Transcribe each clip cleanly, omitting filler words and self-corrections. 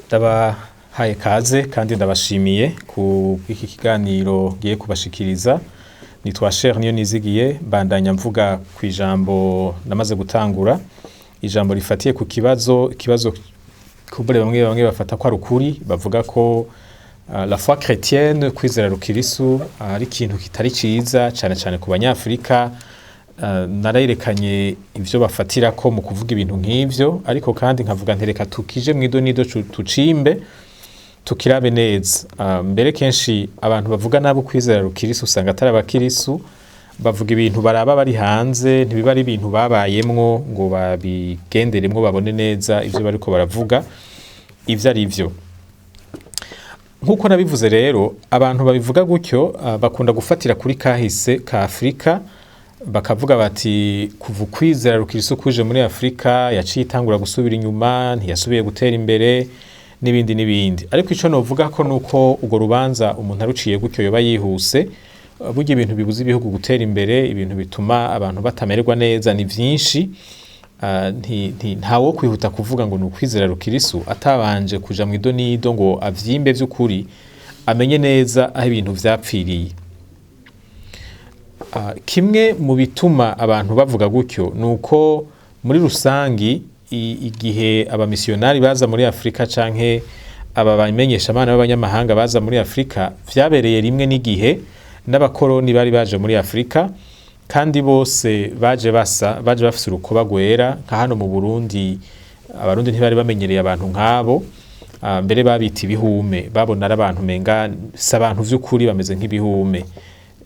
Ndabahaye kaze kandi ndabashimiye ku iki kiganiro giye kubashikiriza. Nitwa Acher NIYONIZIGIYE, bandanya mvuga ku ijambo namaze gutangura. Ijambo rifatiye ku kibazo kubure bamwe bafata ko ari ukuri, bavuga ko la foi chrétienne, kwizera rukristo ari ikintu kitari ciza cyane ku banyafrika. Narayerekanye ivyo bafatira ko mu kuvuga ibintu nk'ivyo, ariko kandi nkavuga ntereka tukije mwidonido tucimbe tukirabe neza. Mbere kenshi abantu bavuga nabo kwizera rukristo usanga atari abakristo, bavuga ibintu baraba bari hanze, ntibiba ari ibintu babayemwo ngo babigenderemwo babone neza ivyo bariko baravuga ivyo ari vyo. Nkuko nabivuze rero, abantu babivuga gutyo bakunda gufatira kuri kahise ka Afrika, bakavuga bati kuva ukwizera rukristo kuje muri Afrika yaciye itangura gusubira inyuma, ntiyasubiye gutera imbere n'ibindi. Ariko ico novuga ko nuko ugo rubanza umuntu aruciye gutyo yoba yihuse. Burya ibintu bibuza ibihugu gutera imbere, ibintu bituma abantu batamererwa neza ni vyinshi. Ntawo kwihuta kuvuga ngo nukwizera rukristo atabanje kuja mwidonido ngo avyimbe vy'ukuri, amenye neza aho ibintu vyapfiriye. Kimwe mu bituma abantu bavuga gutyo nuko muri rusangi igihe abamisiyonari baza muri Afrika canke aba bamenyesha abana b'abanyamahanga baza muri Afrika, vyabereye rimwe n'igihe n'abakoroni bari baje muri Afrika, kandi bose baje bafise urukoba gwera. Nka hano mu Burundi, abarundi ntibari bamenyereye abantu nk'abo, mbere babita ibihume, babona ari abantu menga si abantu vy'ukuri, bameze nk'ibihume.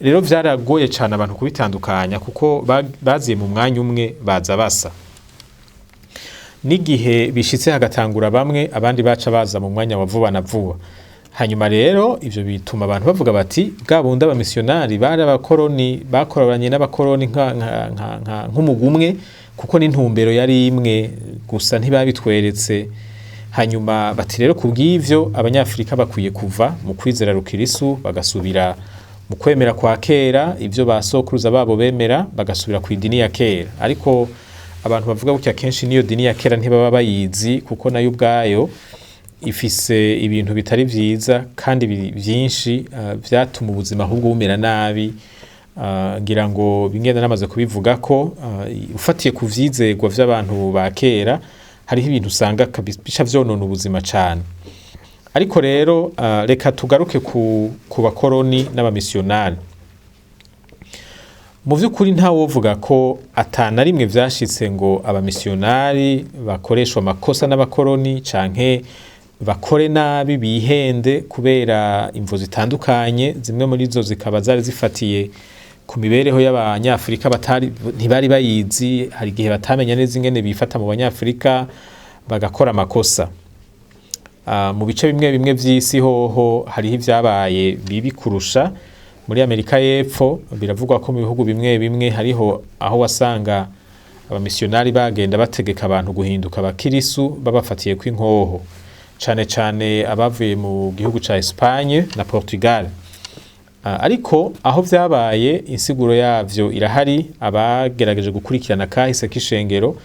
Rero vyaragoye cyane abantu kubitandukanya kuko baziye mu mwanya umwe baza basa. N'igihe bishitse hagatangura bamwe, abandi baca baza mu mwanya wa vuba na vuba. Hanyuma rero ivyo bituma abantu bavuga bati bwabundi abamisiyonari bari abakoroni, bakoranye n'abakoroni nk'umugumwe, kuko n'intumbero yari imwe gusa ntibabitweretse. Hanyuma bati rero kubw'ivyo abanyafrika bakwiye kuva mu kwizera rukristo bagasubira mu kwemera kwa kera, ivyo basokuruza babo bemera, bagasubira ku idini ya kera. Ariko abantu bavuga gutya kenshi niyo dini ya kera ntibaba bayizi, kuko nayo ubwayo ifise ibintu bitari vyiza kandi vyinshi vyatuma ubuzima ahubwo bumera nabi. Ngira ngo Bigenda namaze kubivuga ko ufatiye ku vyizegwa vy'abantu ba kera, hariho ibintu usanga bica vyonona ubuzima cane. Ariko rero reka tugaruke ku bakoroni n'abamisiyonari. Mu vy'ukuri ntawovuga ko atana rimwe vyashitse ngo abamisiyonari bakoreshwa amakosa n'abakoroni canke bakore nabi bihende kubera imvo zitandukanye. Zimwe muri zo zikaba zari zifatiye ku mibereho y'abanyafrika ntibari bayizi. Hari igihe batamenya neza ingene bifata mu banyafrika bagakora amakosa. Mu bice bimwe vy'isi hoho hariho ivyabaye bibi kurusha. Muri Amerika y'Epfo biravugwa ko mu bihugu bimwe hariho aho wasanga abamisiyonari bagenda bategeka abantu guhinduka abakristo babafatiye ko inkoho, cane abavuye mu gihugu ca Espagne na Portugal. Ariko aho vyabaye insiguro yavyo irahari. Abagerageje gukurikirana kahise k'ishengero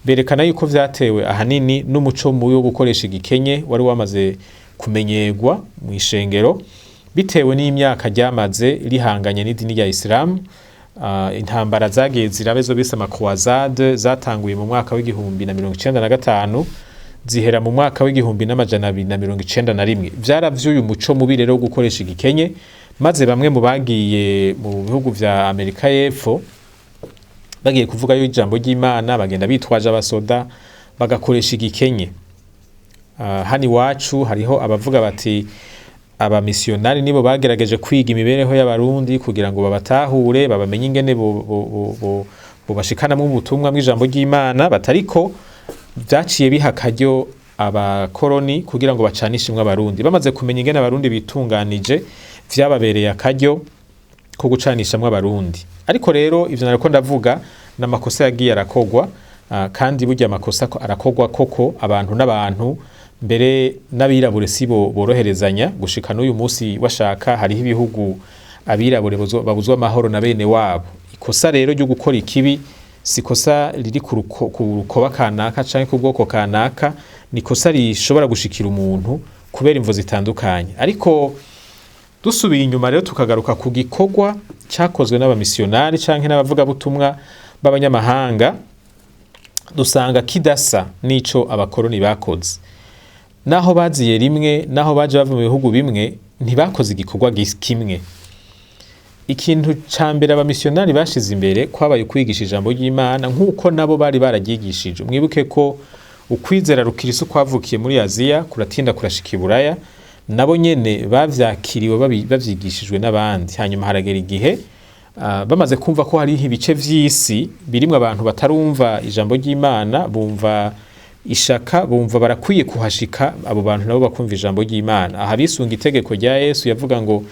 berekana yuko vyatewe ahanini n'umuco mubi wo gukoresha igikenye wari wamaze kumenyerwa mu ishengero, bitewe n'imyaka ryamaze rihanganye n'idini ya Islam. Intambara zagiye zirabezo bise amakwazade zatanguye mu mwaka w'1995 zihera mu mwaka w'1291. Vyaravyuye umuco mubi rero wo gukoresha igikenye, maze bamwe mu bagiye mu bihugu vya Amerika y'Epfo bagiye kuvuga yo ijambo ry'Imana bagenda bitwaje abasoda bagakoresha igikenye. Hani iwacu hariho abavuga bati abamisiyonari nibo bagerageje kwiga imibereho y'abarundi kugira ngo babatahure, babamenye ingene bobashikanamwo ubutumwa bw'ijambo ry'Imana. Batariko vyaciye biha akaryo abakoroni kugira ngo bacanishimwe abarundi. Bamaze kumenya ingene abarundi bitunganije, vyababereye akaryo ko gucanishamwe abarundi. Ariko rero ivyo nariko ndavuga n'amakosa yagiye arakogwa, kandi burya amakosa arakogwa koko abantu n'abantu, mbere n'abirabure sibo boroherezanya. Gushika n'uyu munsi washaka hariho ibihugu abirabure babuzwa amahoro na bene wabo. Ikosa rero ryo gukora ikibi sikosa riri ku rukoba kanaka canke ku bwoko kanaka, ni ikosa rishobora gushikira umuntu kubera imvo zitandukanye. Ariko dusubiye inyuma rero tukagaruka ku gikorwa cyakozwe n'abamisiyonari canke n'abavugabutumwa b'abanyamahanga, dusanga kidasa n'ico abakoroni bakoze. Naho baziye rimwe, naho baje bava mu bihugu bimwe, ntibakoze igikorwa kimwe. Ikintu ca mbere abamisiyonari bashize imbere kwabaye kwigisha ijambo ry'Imana nk'uko nabo bari bararyigishije. Mwibuke ko ukwizera rukristo kwavukiye muri Aziya kuratinda kurashika i Buraya, nabo nyene bavyakiriwe bavyigishijwe n'abandi. Hanyuma haragera igihe bamaze kumva ko hari ibice vy'isi birimwe abantu batarumva ijambo ry'Imana, bumva ishaka, bumva barakwiye kuhashika, abo bantu nabo bakumva ijambo ry'Imana. Aha bisunga itegeko rya Yesu yavuga ngo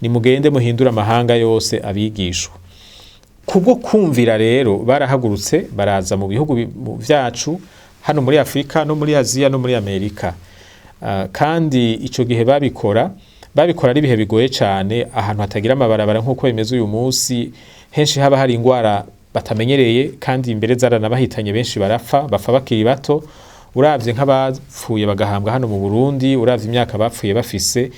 nimugende muhindura amahanga yose abigishwa. Kubwo kumvira rero barahagurutse baraza mu bihugu vyacu hano muri Afrika no muri Aziya no muri Amerika. Kandi ico gihe babikora ari bihe bigoye cyane, ahantu hatagira amabarabara nk'uko bimeze uyu munsi, henshi haba hari ingwara batamenyereye kandi imbere zaranabahitanye, benshi bapfa bakiri bato. Uravye nk'abapfuye bagahambwa hano mu Burundi, uravye imyaka bapfuye bafise,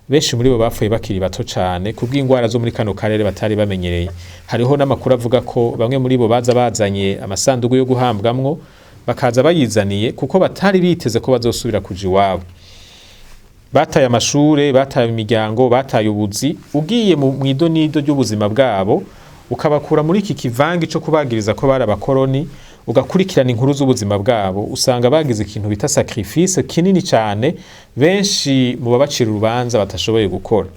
benshi muri bo bapfuye bakiri bato cyane kubw'ingwara zo muri kano karere batari bamenyereye. Hariho n'amakuru avuga ko bamwe muri bo bazanye amasanduku yo guhambwamwo, bakaza bayizaniye kuko batari biteze ko bazosubira kuja iwabo. Bataye amashure, bataye imiryango, bataye ubuzi. Ugiye mu idonido ry'ubuzima bwabo ukabakura muri iki kivangi cyo kubagiriza ko bari abakoroni, ugakurikirana inkuru z'ubuzima bwabo, usanga bagize ikintu bita sacrifice kinini cyane, benshi mu babacira urubanza batashoboye gukora.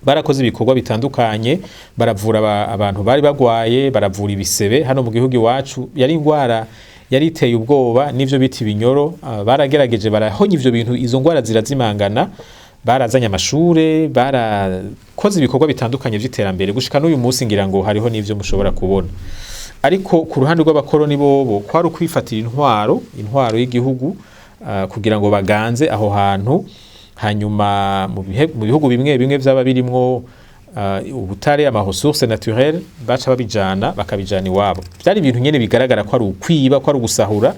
Barakoze ibikorwa bitandukanye, baravura abantu bari bagwaye, baravura ibisebe. Hano mu gihugu iwacu yari ingwara yari iteye ubwoba, n'ivyo biti binyoro. Baragerageje barahonya ivyo bintu, izo ngwara zirazimangana. Barazanye amashure, barakoze ibikorwa bitandukanye vy'iterambere, gushika n'uyu munsi ngira ngo hariho n'ivyo mushobora kubona. Ariko ku ruhande rw'abakoroni bobo kwari ukwifatira intwaro y'igihugu kugira ngo baganze aho hantu. Hanyuma mu bihugu bimwe bimwe vyaba birimwo ubutare, amaresources naturelles, baca bakabijana iwabo. Byari ibintu nyene bigaragara ko ari ukwiba, ko ari ugusahura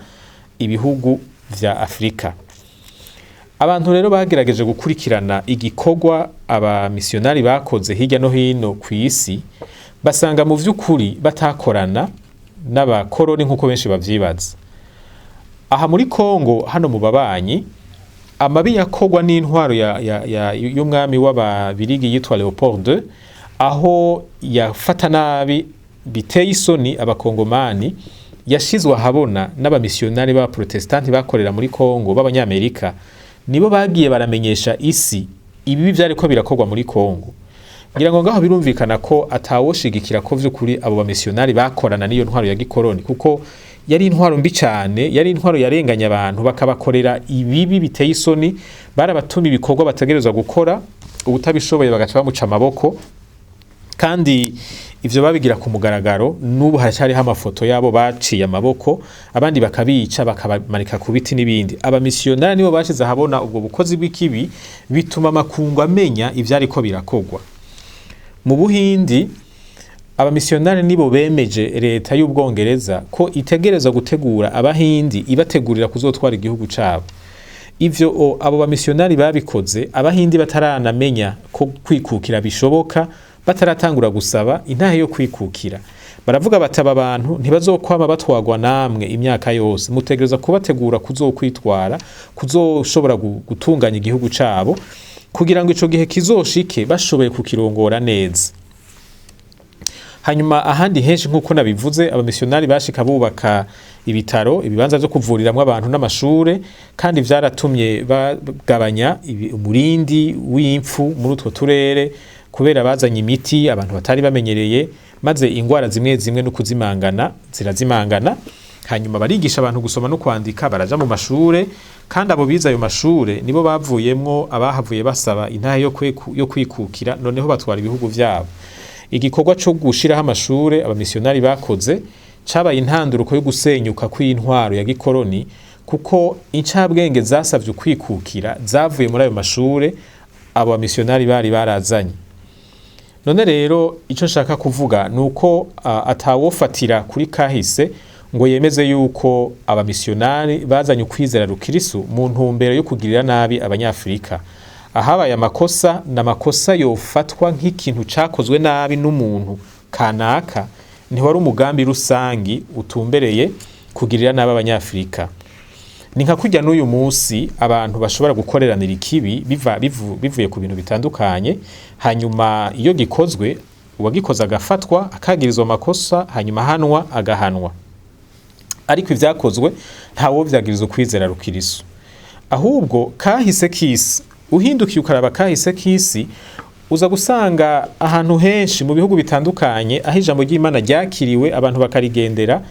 ibihugu vya Afrika. Abantu rero bagerageje gukurikirana igikorwa abamisiyonari bakoze hirya no hino ku isi, basanga mu vy'ukuri batakorana n'abakoroni nk'uko benshi bavyibaza. Aha muri Kongo hano mu babanyi, amabi yakorwa n'intwaro y'umwami w'ababirigi yitwa Leopold II, aho yafata nabi biteye isoni abakongomani, yashizwe ahabona n'abamisiyonari b'abaprotestanti bakorera muri Kongo b'abanyamerika. Nibo bagiye baramenyesha isi ibi vyariko birakorwa muri Kongo. Ngira ngo ngaho birumvikana ko atawoshigikira ko vy'ukuri abo bamisiyonari bakorana n'iyo ntwaro ya gikoroni, kuko yari intwaro mbi cyane, yari intwaro yarenganya abantu, bakabakorera ibibi biteye isoni. Barabatuma ibikorwa bategerezwa gukora, ubutabishoboye bagaca bamuca amaboko. Kandi ivyo babigira ku mugaragaro, n'ubu haracyariho amafoto yabo baciye amaboko, abandi bakabica bakabamarika ku biti n'ibindi. Abamisiyonari nibo bashize ahabona ubwo bukozi bw'ikibi, bituma amakungu amenya ivyariko birakorwa. Mu Buhindi abamisiyonari nibo bemeje leta y'Ubwongereza ko itegereza gutegura abahindi, ibategurira kuzotwara igihugu cabo. Ivyo abo bamisiyonari babikoze abahindi bataranamenya ko kwikukira bishoboka, bataratangura gusaba intahe yo kwikukira. Baravuga bataba abantu ntibazokwama batwagwa namwe imyaka yose, mutegereza kubategura kuzokwitwara, kuzoshobora gutunganya igihugu cabo, kugira ngo ico gihe kizoshike bashoboye kukirongora neza. Hanyuma ahandi henshi nk'uko nabivuze, abamisiyonari bashika bubaka ibitaro, ibibanza byo kuvuriramwo abantu n'amashure, kandi vyaratumye bagabanya umurindi w'impfu muri utwo turere, kubera bazanye imiti abantu batari bamenyereye, maze ingwara zimwe zimwe no kuzimangana zirazimangana. Hanyuma barigisha abantu gusoma no kwandika, baraja mu mashure, kandi abo biza ayo mashure nibo bavuyemwo abahavuye basaba intahe yo kwikukira, noneho batwara ibihugu vyabo. Igikorwa cyo gushiraho amashure abamisiyonari bakoze cabaye intanduruko yo gusenyuka kw'intwaro ya gikoroni, kuko incabwenge zasavye kwikukira zavuye muri ayo mashure abo bamisiyonari bari barazanye. None rero ico nshaka kuvuga nuko atawofatira kuri kahise ngo yemeze yuko abamisiyonari bazanye ukwizera rukristo mu ntumbero yo kugirira nabi abanyafrika. Ahabaye amakosa n'amakosa yofatwa nk'ikintu cakozwe nabi n'umuntu kanaka, ntiwari umugambi rusangi utumbereye kugirira nabi abanyafrika. Ni nka kurya n'uyu munsi abantu bashobora gukoreranira ikibi bivuye ku bintu bitandukanye, hanyuma iyo gikozwe uwagikoze agafatwa akagirizwa amakosa, hanyuma hanwa agahanwa. Ariko ivyakozwe ntawo vyagiriza ukwizera rukristo. Ahubwo kahise kisi, uhindukiye ukaraba kahise kisi, uza gusanga ahantu henshi mu bihugu bitandukanye aho ijambo ry'Imana ryakiriwe abantu bakarigendera,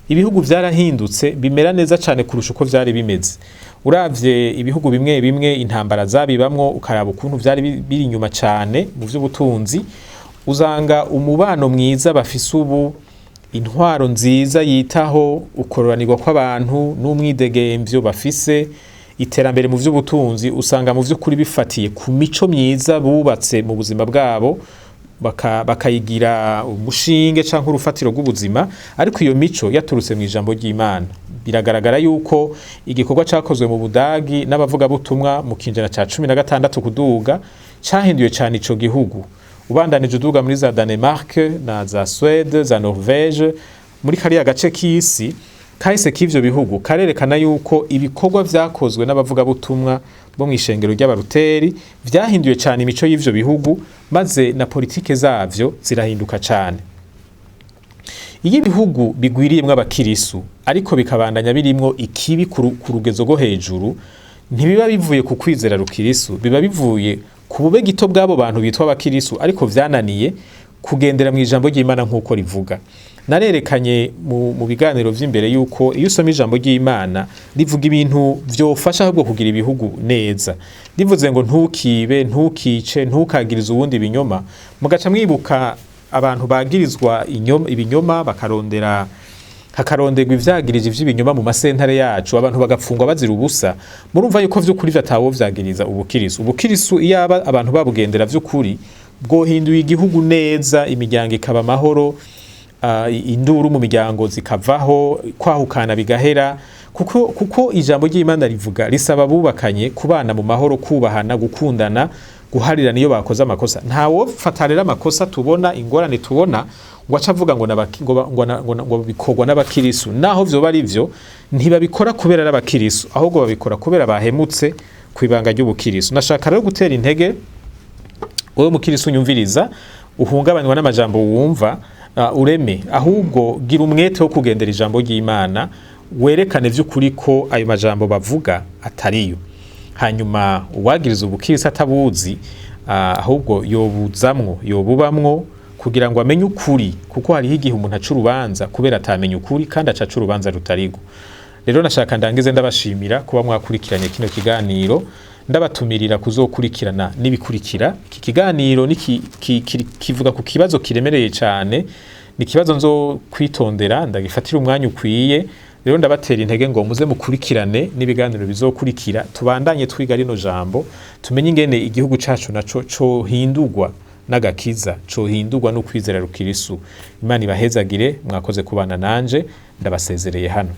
ibihugu vyarahindutse bimera neza cyane kurusha uko vyari bimeze. Uravye ibihugu bimwe bimwe intambara zabibamwo, ukaraba ukuntu vyari biri inyuma cyane mu vy'ubutunzi, uzanga umubano mwiza bafise ubu, intwaro nziza yitaho ukororanirwa kw'abantu n'umwidegemvyo bafise, iterambere mu vy'ubutunzi usanga mu vy'ukuri bifatiye ku mico myiza bubatse mu buzima bwabo, bakayigira umushinge canke urufatiro rw'ubuzima. Ariko iyo mico yaturutse mu ijambo ry'Imana. Biragaragara yuko igikorwa cakozwe mu Budagi n'abavuga butumwa mu kinjana ca 16 kuduga cahinduye cyane ico gihugu. Ubandanije uduga muri za Danemark na za Swede, za Norvege, muri kariya gace k'isi, kahise k'ivyo bihugu karerekana yuko ibikorwa vyakozwe n'abavuga butumwa bo mw'ishengero ry'abaruteri vyahinduye cyane imico y'ivyo bihugu, maze na politike zavyo zirahinduka cyane. Iyo ibihugu bigwiriyemwo abakirisu ariko bikabandanya birimwo ikibi ku rugezo rwo hejuru, ntibiba bivuye ku kwizera rukristo, biba bivuye ku bube gito bw'abo bantu bitwa abakirisu ariko vyananiye kugendera mu ijambo ry'Imana nk'uko rivuga. Narerekanye mu biganiro vy'imbere yuko iyo usoma ijambo ry'Imana rivuga ibintu vyofasha ahubwo kugira ibihugu neza. Rivuze ngo ntukibe, ntukice, ntukagirize uwundi ibinyoma, mugaca mwibuka abantu bagirizwa ibinyoma hakaronderwa ivyagirije vy'ibinyoma mu masentare yacu, abantu bagapfungwa bazira ubusa. Murumva yuko vy'ukuri vyatawo vyagiriza ubukirisu. Ubukirisu iyo abantu babugendera vy'ukuri bwohinduye igihugu neza, imiryango ikaba amahoro, induru mu miryango zikavaho, kwahukana bigahera, kuko ijambo ry'Imana rivuga risaba bubakanye kubana mu mahoro, kubahana, gukundana, guharira niyo bakoze amakosa. Ntawo fatarera amakosa tubona, ingorane tubona ngo acavuga ngo bikorwa n'abakirisu, naho vyo bari vyo ntibabikora kubera n'abakirisu, ahubwo babikora kubera bahemutse kwibanga ry'ubukirisu. Nashaka rero gutera intege wowe mukirisu unyumviriza, uhungabanywa n'amajambo wumva, ureme, ahubwo gira umwete wo kugendera ijambo ry'Imana, werekane vy'ukuri ko ayo majambo bavuga atariyo. Hanyuma uwagiriza ubukirisi atabuzi, ahubwo yobubamwo kugira ngo amenye ukuri, kuko hariho igihe umuntu aca urubanza kubera atamenye ukuri kandi aca urubanza rutarigo. Rero nashaka ndangize ndabashimira kuba mwakurikiranye kino kiganiro, ndabatumirira kuzokurikirana nibikurikira. Iki kiganiro kivuga ku kibazo kiremereye cyane, ni kibazo nzo kwitondera, ndagifatira umwanya ukwiye. Rero ndabatera intege ngo muze mukurikirane n'ibiganiro bizokurikira, tubandanye twiga rino jambo, tumenye ingene igihugu cacu naco cohindurwa n'agakiza, cohindurwa no kwizera rukristo. Imana ibahezagire, mwakoze kubana nanje, ndabasezereye hano.